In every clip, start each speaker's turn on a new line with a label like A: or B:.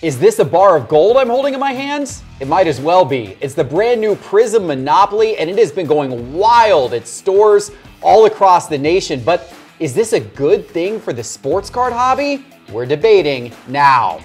A: Is this a bar of gold I'm holding in my hands? It might as well be. It's the brand new Prizm Monopoly, and it has been going wild at stores all across the nation. But is this a good thing for the sports card hobby? We're debating now.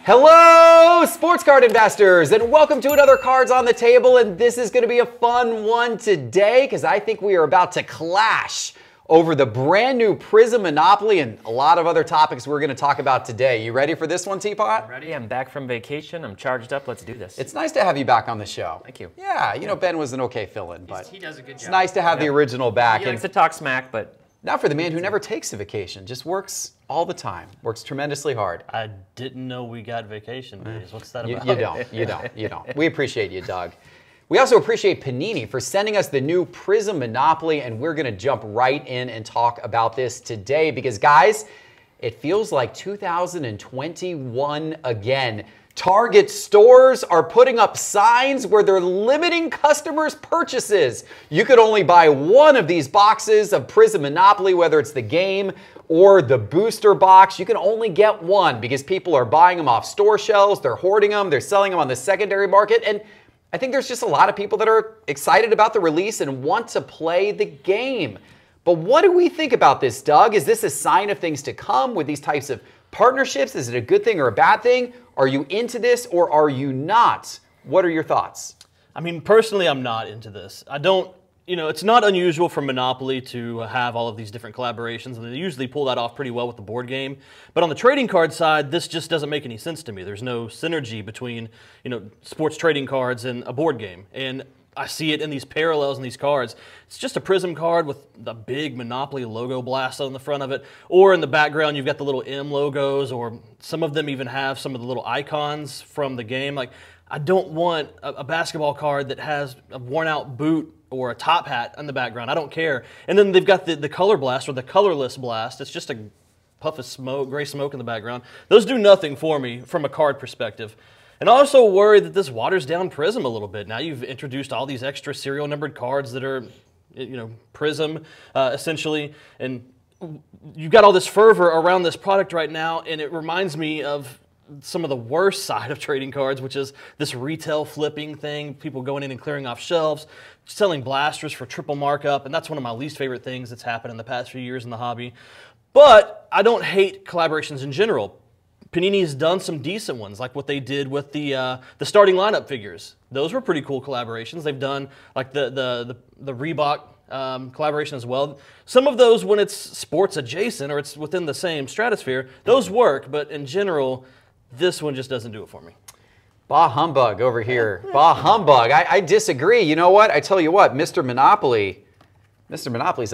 A: Hello, sports card investors, and welcome to another Cards on the Table. And this is going to be a fun one today because I think we are about to clash over the brand new Prizm Monopoly and a lot of other topics we're going to talk about today. You ready for this one, Teapot?
B: I'm ready. I'm back from vacation. I'm charged up. Let's do this.
A: It's nice to have you back on the show.
B: Thank you.
A: Yeah, you know, Ben was an okay fill-in, but
B: he does a good job.
A: It's nice to have the original back.
B: He likes to talk smack, but
A: not for the man who never takes a vacation, just works all the time, works tremendously hard.
C: I didn't know we got vacation days. What's that about?
A: You don't. We appreciate you, Doug. We also appreciate Panini for sending us the new Prizm Monopoly, and we're gonna jump right in and talk about this today because, guys, it feels like 2021 again. Target stores are putting up signs where they're limiting customers' purchases. You could only buy one of these boxes of Prizm Monopoly, whether it's the game or the booster box. You can only get one because people are buying them off store shelves, they're hoarding them, they're selling them on the secondary market, and I think there's just a lot of people that are excited about the release and want to play the game. But what do we think about this, Doug? Is this a sign of things to come with these types of partnerships? Is it a good thing or a bad thing? Are you into this or are you not? What are your thoughts?
C: I mean, personally, I'm not into this. I don't, it's not unusual for Monopoly to have all of these different collaborations, and they usually pull that off pretty well with the board game. But on the trading card side, this just doesn't make any sense to me. There's no synergy between, sports trading cards and a board game. And I see it in these parallels in these cards. It's just a Prizm card with the big Monopoly logo blasted on the front of it. Or in the background, you've got the little M logos, or some of them even have some of the little icons from the game. Like, I don't want a basketball card that has a worn-out boot or a top hat on the background. I don't care. And then they've got the color blast or the colorless blast. It's just a puff of smoke, gray smoke in the background. Those do nothing for me from a card perspective. And I also worry that this waters down Prizm a little bit. Now you've introduced all these extra serial numbered cards that are, Prizm essentially, and you've got all this fervor around this product right now, and it reminds me of some of the worst side of trading cards, which is this retail flipping thing, people going in and clearing off shelves, selling blasters for triple markup, and that's one of my least favorite things that's happened in the past few years in the hobby. But I don't hate collaborations in general. Panini's done some decent ones, like what they did with the starting lineup figures. Those were pretty cool collaborations. They've done like the Reebok collaboration as well. Some of those, when it's sports adjacent or it's within the same stratosphere, those work. But in general, this one just doesn't do it for me.
A: Bah humbug over here. Bah humbug. I disagree. You know what? I tell you what, Mr. Monopoly's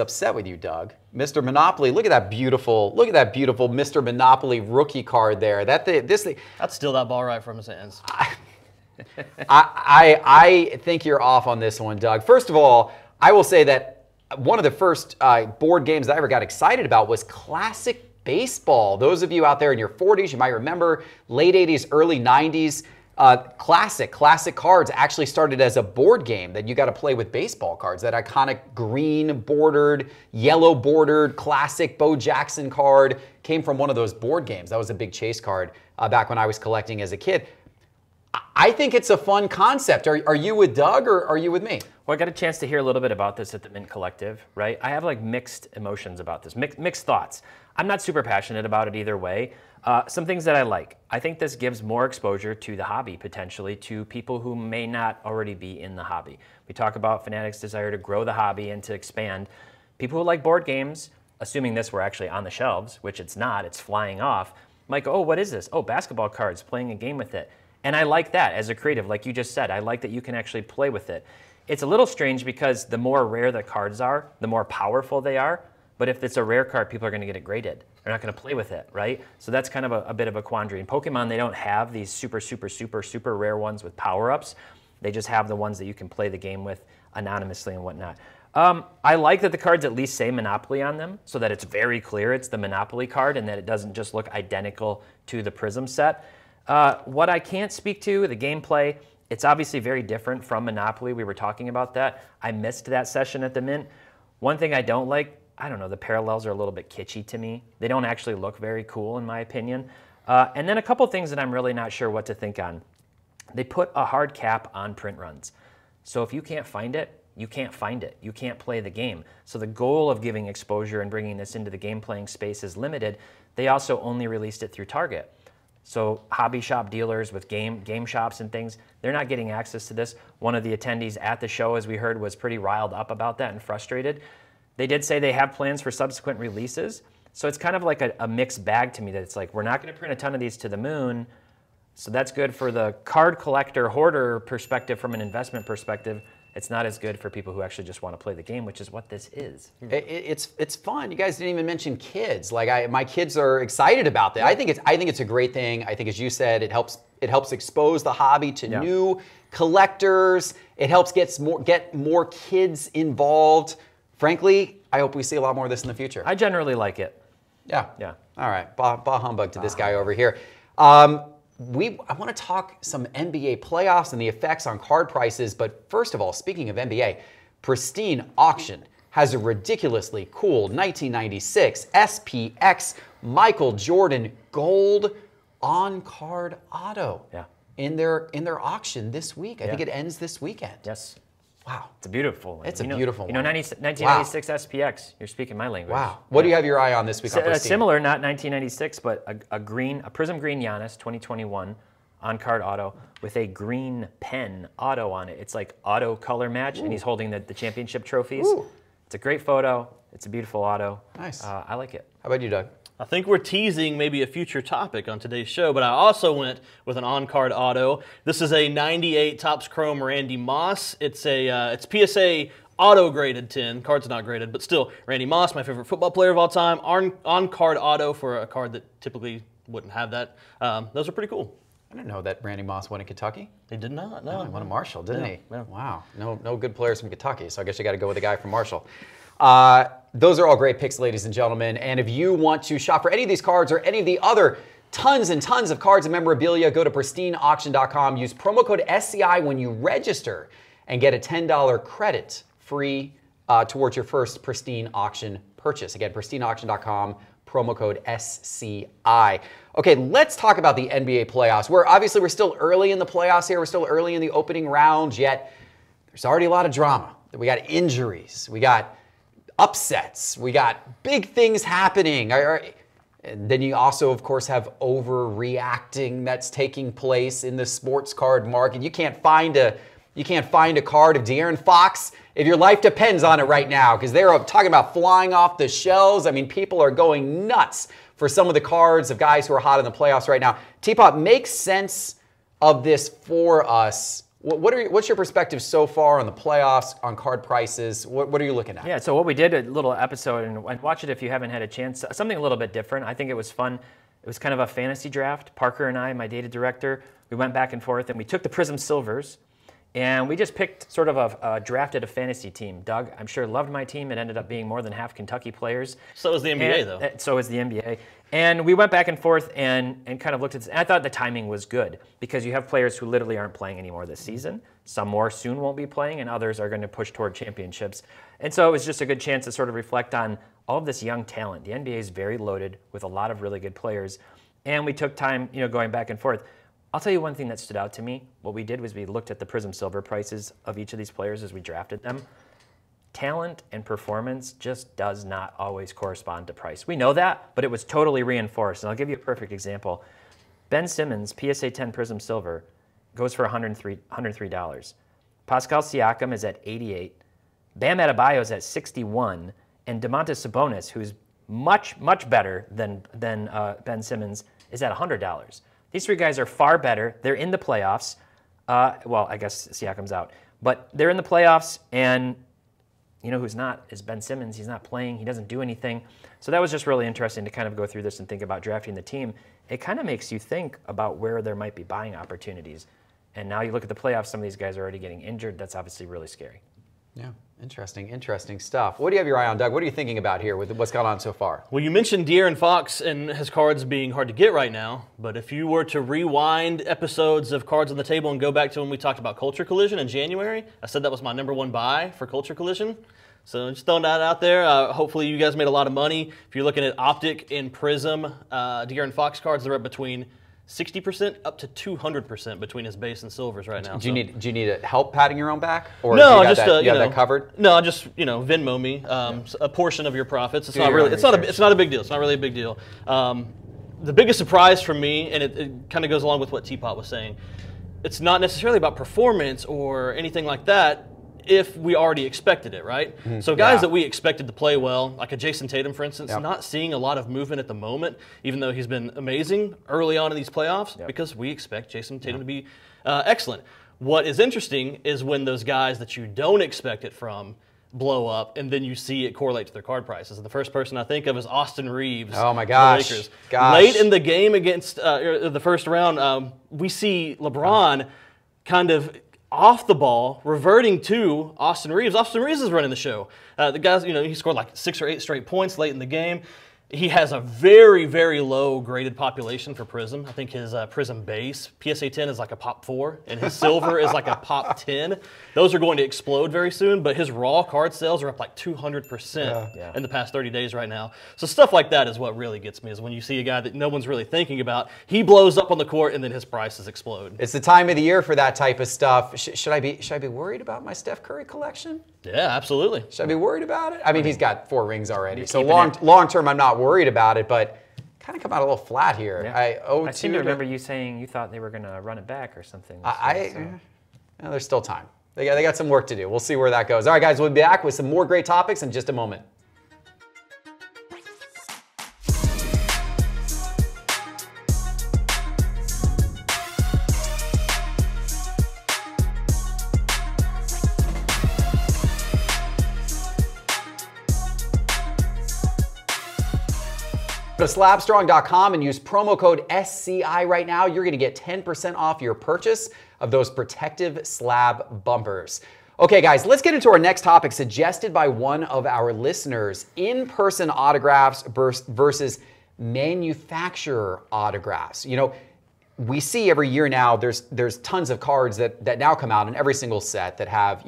A: upset with you, Doug. Mr. Monopoly, look at that beautiful Mr. Monopoly rookie card there. This thing.
C: I'd steal that ball right from his hands.
A: I think you're off on this one, Doug. First of all, I will say that one of the first board games I ever got excited about was Classic Baseball. Those of you out there in your 40s, you might remember late 80s, early 90s. Classic cards actually started as a board game that you got to play with baseball cards. That iconic green bordered, yellow bordered classic Bo Jackson card came from one of those board games. That was a big chase card back when I was collecting as a kid. I think it's a fun concept. Are you with Doug or are you with me?
B: Well, I got a chance to hear a little bit about this at the Mint Collective, right? I have like mixed emotions about this, mixed thoughts. I'm not super passionate about it either way. Some things that I like. I think this gives more exposure to the hobby, potentially, to people who may not already be in the hobby. We talk about Fanatics' desire to grow the hobby and to expand. People who like board games, assuming this were actually on the shelves, which it's not, it's flying off, might go, oh, what is this? Oh, basketball cards, playing a game with it. And I like that as a creative, like you just said. I like that you can actually play with it. It's a little strange because the more rare the cards are, the more powerful they are. But if it's a rare card, people are going to get it graded. They're not going to play with it, right? So that's kind of a bit of a quandary. In Pokemon, they don't have these super rare ones with power-ups. They just have the ones that you can play the game with anonymously and whatnot. I like that the cards at least say Monopoly on them so that it's very clear it's the Monopoly card and that it doesn't just look identical to the Prizm set. What I can't speak to, the gameplay, it's obviously very different from Monopoly. We were talking about that. I missed that session at the Mint. One thing I don't like, I don't know, the parallels are a little bit kitschy to me. They don't actually look very cool in my opinion. And then a couple things that I'm really not sure what to think on. They put a hard cap on print runs. So if you can't find it, you can't find it. You can't play the game. So the goal of giving exposure and bringing this into the game playing space is limited. They also only released it through Target. So hobby shop dealers with game shops and things, they're not getting access to this. One of the attendees at the show, as we heard, was pretty riled up about that and frustrated. They did say they have plans for subsequent releases. So it's kind of like a mixed bag to me that it's like, we're not going to print a ton of these to the moon. So that's good for the card collector, hoarder perspective from an investment perspective. It's not as good for people who actually just want to play the game, which is what this is.
A: It's fun. You guys didn't even mention kids. Like my kids are excited about that. Yeah. I think it's a great thing. I think, as you said, it helps expose the hobby to new collectors. It helps get more kids involved. Frankly, I hope we see a lot more of this in the future.
B: I generally like it.
A: Yeah.
B: Yeah.
A: All right. Bah humbug to this guy over here. I want to talk some NBA playoffs and the effects on card prices, but first of all, speaking of NBA, Pristine Auction has a ridiculously cool 1996 SPX Michael Jordan gold on-card auto in their auction this week. I think it ends this weekend.
B: Yes.
A: Wow.
B: It's a beautiful one.
A: It's a beautiful one.
B: 1996 SPX, you're speaking my language.
A: Wow. What do you have your eye on this week on Pristine?
B: Similar, not 1996, but a Prizm Green Giannis 2021 on-card auto with a green pen auto on it. It's like auto color match, and he's holding the championship trophies. Ooh. It's a great photo. It's a beautiful auto.
A: Nice.
B: I like it.
A: How about you, Doug?
C: I think we're teasing maybe a future topic on today's show, but I also went with an on-card auto. This is a 98 Topps Chrome Randy Moss. It's PSA auto-graded tin. Card's not graded, but still, Randy Moss, my favorite football player of all time. On-card auto for a card that typically wouldn't have that. Those are pretty cool.
A: I didn't know that Randy Moss went to Kentucky.
C: He did not, no.
A: Oh, he went to Marshall, didn't he?
C: Yeah.
A: Wow. No good players from Kentucky, so I guess you got to go with the guy from Marshall. Those are all great picks, ladies and gentlemen. And if you want to shop for any of these cards or any of the other tons and tons of cards and memorabilia, go to pristineauction.com. Use promo code SCI when you register and get a $10 credit free towards your first Pristine Auction purchase. Again, pristineauction.com, promo code SCI. Okay, let's talk about the NBA playoffs. We're still early in the playoffs here. We're still early in the opening rounds, yet there's already a lot of drama. We got injuries. We got upsets. We got big things happening. And then you also, of course, have overreacting that's taking place in the sports card market. You can't find a card of De'Aaron Fox if your life depends on it right now, because they're talking about flying off the shelves. I mean, people are going nuts for some of the cards of guys who are hot in the playoffs right now. T-Pop, make sense of this for us. What's your perspective so far on the playoffs, on card prices? What are you looking at?
B: Yeah, so what we did, a little episode, and watch it if you haven't had a chance, something a little bit different. I think it was fun. It was kind of a fantasy draft. Parker and I, my data director, we went back and forth, and we took the Prizm Silvers, and we just picked sort of drafted a fantasy team. Doug, I'm sure, loved my team. It ended up being more than half Kentucky players.
C: So is the NBA, though.
B: So is the NBA. And we went back and forth and kind of looked at this. And I thought the timing was good because you have players who literally aren't playing anymore this season. Some more soon won't be playing, and others are going to push toward championships. And so it was just a good chance to sort of reflect on all of this young talent. The NBA is very loaded with a lot of really good players. And we took time, going back and forth. I'll tell you one thing that stood out to me. What we did was we looked at the Prizm Silver prices of each of these players as we drafted them. Talent and performance just does not always correspond to price. We know that, but it was totally reinforced. And I'll give you a perfect example. Ben Simmons, PSA 10 Prizm Silver, goes for $103. Pascal Siakam is at $88. Bam Adebayo is at $61. And Domantas Sabonis, who's much, much better than Ben Simmons, is at $100. These three guys are far better. They're in the playoffs. Well, I guess Siakam's out. But they're in the playoffs, and you know who's not is Ben Simmons. He's not playing. He doesn't do anything. So that was just really interesting to kind of go through this and think about drafting the team. It kind of makes you think about where there might be buying opportunities. And now you look at the playoffs, some of these guys are already getting injured. That's obviously really scary.
A: Yeah, interesting stuff. What do you have your eye on, Doug? What are you thinking about here with what's gone on so far?
C: Well, you mentioned De'Aaron Fox and his cards being hard to get right now, but if you were to rewind episodes of Cards on the Table and go back to when we talked about Culture Collision in January, I said that was my #1 buy for Culture Collision. So just throwing that out there. Hopefully you guys made a lot of money. If you're looking at Optic and Prizm, De'Aaron Fox cards, they're up between 60% up to 200% between his base and silvers right now.
A: Do you need help patting your own back, or
C: no,
A: you
C: just
A: you have that covered?
C: No, just Venmo me a portion of your profits. It's not really. It's not a big deal. It's not really a big deal. The biggest surprise for me, and it kind of goes along with what Teapot was saying, it's not necessarily about performance or anything like that. If we already expected it, right? So guys that we expected to play well, like a Jason Tatum, for instance, not seeing a lot of movement at the moment, even though he's been amazing early on in these playoffs, because we expect Jason Tatum to be excellent. What is interesting is when those guys that you don't expect it from blow up, and then you see it correlate to their card prices. And the first person I think of is Austin Reeves.
A: Oh my gosh.
C: The Lakers. Late in the game against the first round, we see LeBron kind of off the ball, reverting to Austin Reeves. Austin Reeves is running the show. The guys, he scored like 6 or 8 straight points late in the game. He has a very, very low graded population for Prizm. I think his Prizm base, PSA 10 is like a pop 4, and his silver is like a pop 10. Those are going to explode very soon, but his raw card sales are up like 200% in the past 30 days right now. So stuff like that is what really gets me, is when you see a guy that no one's really thinking about, he blows up on the court and then his prices explode.
A: It's the time of the year for that type of stuff. Should I be worried about my Steph Curry collection?
C: Yeah, absolutely.
A: Should I be worried about it? I mean, he's got 4 rings already, so long term, I'm not worried about it, but kind of come out a little flat here.
B: Yeah. I seem to remember you saying you thought they were going to run it back or something.
A: There's still time. They got some work to do. We'll see where that goes. All right, guys, we'll be back with some more great topics in just a moment. Go to slabstrong.com and use promo code SCI right now. You're going to get 10% off your purchase of those protective slab bumpers. Okay, guys, let's get into our next topic suggested by one of our listeners: in-person autographs versus manufacturer autographs. We see every year now there's tons of cards that now come out in every single set that have,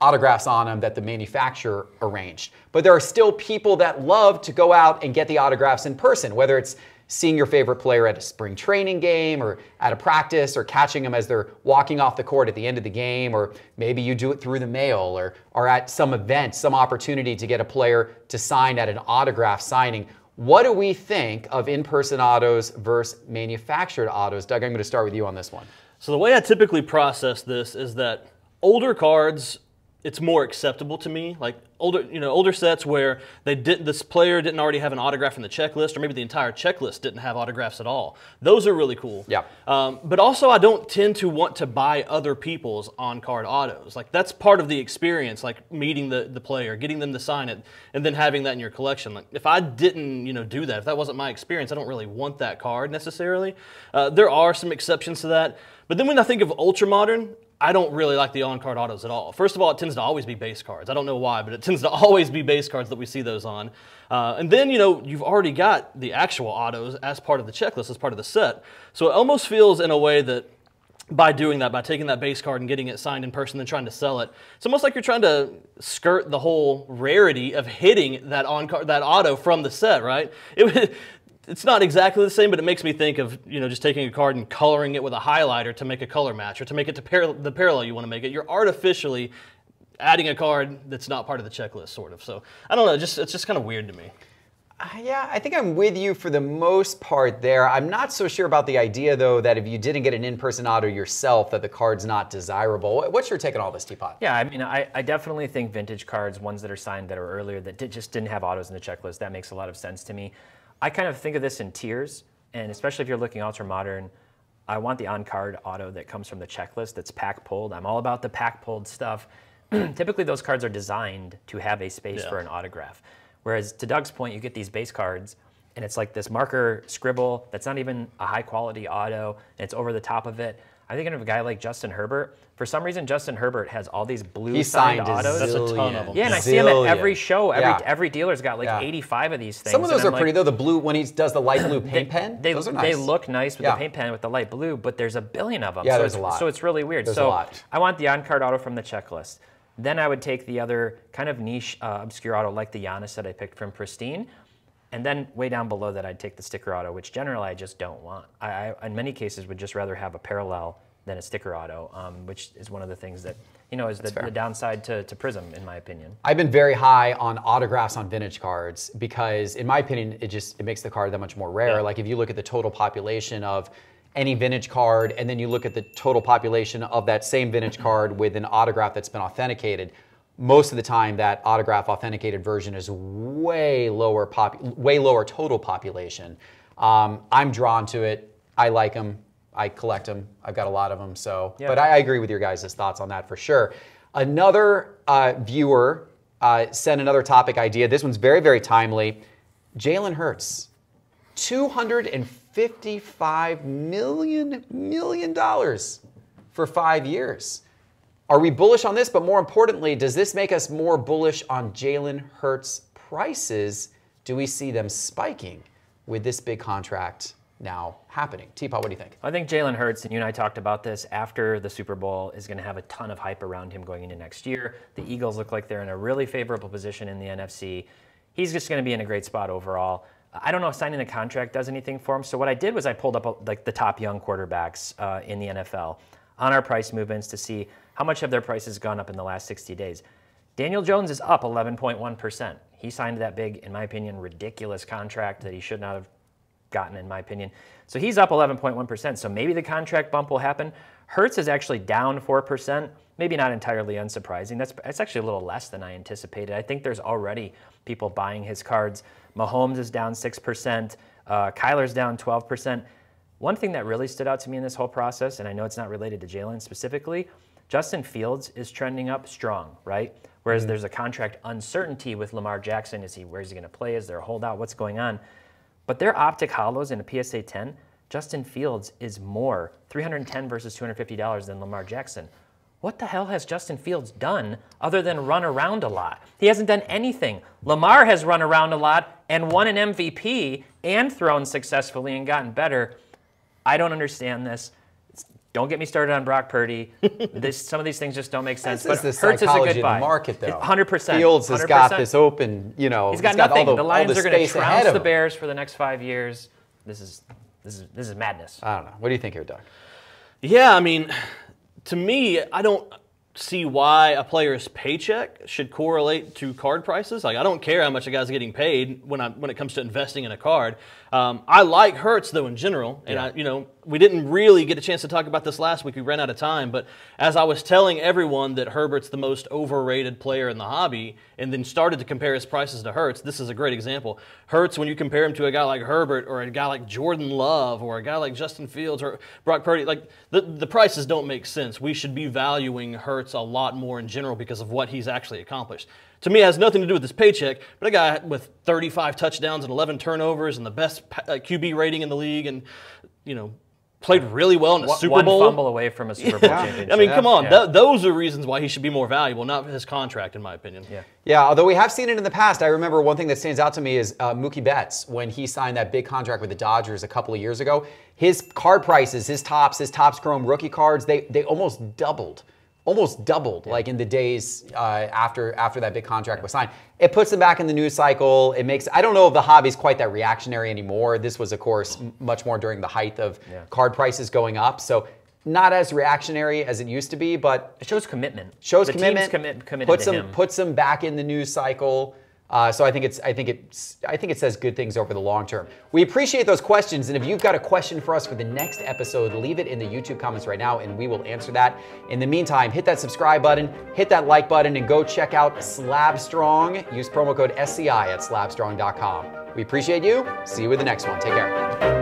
A: autographs on them that the manufacturer arranged. But there are still people that love to go out and get the autographs in person, whether it's seeing your favorite player at a spring training game or at a practice, or catching them as they're walking off the court at the end of the game, or maybe you do it through the mail or at some event, some opportunity to get a player to sign at an autograph signing. What do we think of in-person autos versus manufactured autos? Doug, I'm going to start with you on this one.
C: So the way I typically process this is that older cards, it's more acceptable to me. Like older sets where this player didn't already have an autograph in the checklist, or maybe the entire checklist didn't have autographs at all. Those are really cool.
A: Yeah.
C: But also, I don't tend to want to buy other people's on-card autos. Like, that's part of the experience, like meeting the player, getting them to sign it, and then having that in your collection. Like, if I didn't, do that, if that wasn't my experience, I don't really want that card necessarily. There are some exceptions to that. But then when I think of ultra modern, I don't really like the on-card autos at all. First of all, it tends to always be base cards. I don't know why, but it tends to always be base cards that we see those on. And then, you've already got the actual autos as part of the checklist, as part of the set. So it almost feels in a way that by doing that, by taking that base card and getting it signed in person and trying to sell it, it's almost like you're trying to skirt the whole rarity of hitting that auto from the set, right? It's not exactly the same, but it makes me think of, just taking a card and coloring it with a highlighter to make a color match, or to make it to the parallel you want to make it. You're artificially adding a card that's not part of the checklist, sort of. So I don't know, it's just kind of weird to me.
A: Yeah, I think I'm with you for the most part there. I'm not so sure about the idea, though, that if you didn't get an in-person auto yourself, that the card's not desirable. What's your take on all this, Teapot?
B: Yeah, I definitely think vintage cards, ones that are signed that are earlier, that just didn't have autos in the checklist, that makes a lot of sense to me. I kind of think of this in tiers, and especially if you're looking ultra modern, I want the on-card auto that comes from the checklist that's pack pulled. I'm all about the pack pulled stuff. Typically, those cards are designed to have a space for an autograph. Whereas to Doug's point, you get these base cards, and it's like this marker scribble that's not even a high quality auto, and it's over the top of it. I'm thinking of a guy like Justin Herbert. For some reason, Justin Herbert has all these blue signed autos.
C: That's a ton of them.
B: Yeah, and I see him at every show. Every dealer's got like 85 of these things.
A: Some of those are pretty though. The blue, when he does the light blue paint pen, those are nice.
B: They look nice with the paint pen with the light blue, but there's a billion of them.
A: Yeah,
B: so
A: there's a lot.
B: So it's really weird.
A: There's a lot.
B: I want the on-card auto from the checklist. Then I would take the other kind of niche, obscure auto like the Giannis that I picked from Pristine. And then way down below that, I'd take the sticker auto, which generally I just don't want. I in many cases, would just rather have a parallel than a sticker auto, which is one of the things that, is the downside to Prizm, in my opinion.
A: I've been very high on autographs on vintage cards because, in my opinion, it makes the card that much more rare.
C: Yeah.
A: Like if you look at the total population of any vintage card, and then you look at the total population of that same vintage card with an autograph that's been authenticated, most of the time that autograph authenticated version is way lower total population. I'm drawn to it. I like them. I collect them. I've got a lot of them. So, but I agree with your guys' thoughts on that for sure. Another viewer sent another topic idea. This one's very, very timely. Jalen Hurts, $255 million for 5 years. Are we bullish on this? But more importantly, does this make us more bullish on Jalen Hurts' prices? Do we see them spiking with this big contract now happening? Teapot, what do you think?
B: I think Jalen Hurts, and you and I talked about this after the Super Bowl, is going to have a ton of hype around him going into next year. The Eagles look like they're in a really favorable position in the NFC. He's just going to be in a great spot overall. I don't know if signing the contract does anything for him. So what I did was I pulled up like the top young quarterbacks in the NFL on our price movements to see how much have their prices gone up in the last 60 days. Daniel Jones is up 11.1%. He signed that big, in my opinion, ridiculous contract that he should not have gotten, in my opinion. So he's up 11.1%. So maybe the contract bump will happen. Hurts is actually down 4%. Maybe not entirely unsurprising. That's actually a little less than I anticipated. I think there's already people buying his cards. Mahomes is down 6%. Kyler's down 12%. One thing that really stood out to me in this whole process, and I know it's not related to Jalen specifically, Justin Fields is trending up strong, right? Whereas there's a contract uncertainty with Lamar Jackson. Where's he going to play? Is there a holdout? What's going on? But their optic hollows in a PSA 10, Justin Fields is more, $310 versus $250 than Lamar Jackson. What the hell has Justin Fields done other than run around a lot? He hasn't done anything. Lamar has run around a lot and won an MVP and thrown successfully and gotten better. I don't understand this. Don't get me started on Brock Purdy. Some of these things just don't make sense.
A: This is the
B: Hurts
A: psychology
B: is a good buy.
A: of the market, though.
B: 100%.
A: Fields has
B: 100%.
A: got this open,
B: he's got nothing.
A: All
B: the Lions are going to trounce the
A: him.
B: Bears for the next 5 years. This is madness.
A: I don't know. What do you think here, Doug?
C: Yeah, I mean, to me, I don't see why a player's paycheck should correlate to card prices. Like, I don't care how much a guy's getting paid when it comes to investing in a card. I like Hurts though in general, and we didn't really get a chance to talk about this last week. We ran out of time, but as I was telling everyone that Herbert's the most overrated player in the hobby, and then started to compare his prices to Hurts, this is a great example. Hurts, when you compare him to a guy like Herbert or a guy like Jordan Love or a guy like Justin Fields or Brock Purdy, like the prices don't make sense. We should be valuing Hurts a lot more in general because of what he's actually accomplished. To me, it has nothing to do with his paycheck, but a guy with 35 touchdowns and 11 turnovers and the best QB rating in the league and, played really well in the Super Bowl.
B: One fumble away from a Super Bowl championship.
C: I mean, come on. Yeah. Those are reasons why he should be more valuable, not his contract, in my opinion.
A: Yeah, although we have seen it in the past. I remember one thing that stands out to me is Mookie Betts, when he signed that big contract with the Dodgers a couple of years ago. His card prices, his Topps Chrome rookie cards, they almost doubled. Like in the days after that big contract was signed. It puts them back in the news cycle. I don't know if the hobby's quite that reactionary anymore. This was, of course, much more during the height of card prices going up. So not as reactionary as it used to be, but
B: it shows commitment.
A: The
B: team's committed to him.
A: Puts them back in the news cycle. So I think it says good things over the long term. We appreciate those questions, and if you've got a question for us for the next episode, leave it in the YouTube comments right now, and we will answer that. In the meantime, hit that subscribe button, hit that like button, and go check out Slabstrong. Use promo code SCI at slabstrong.com. We appreciate you. See you with the next one. Take care.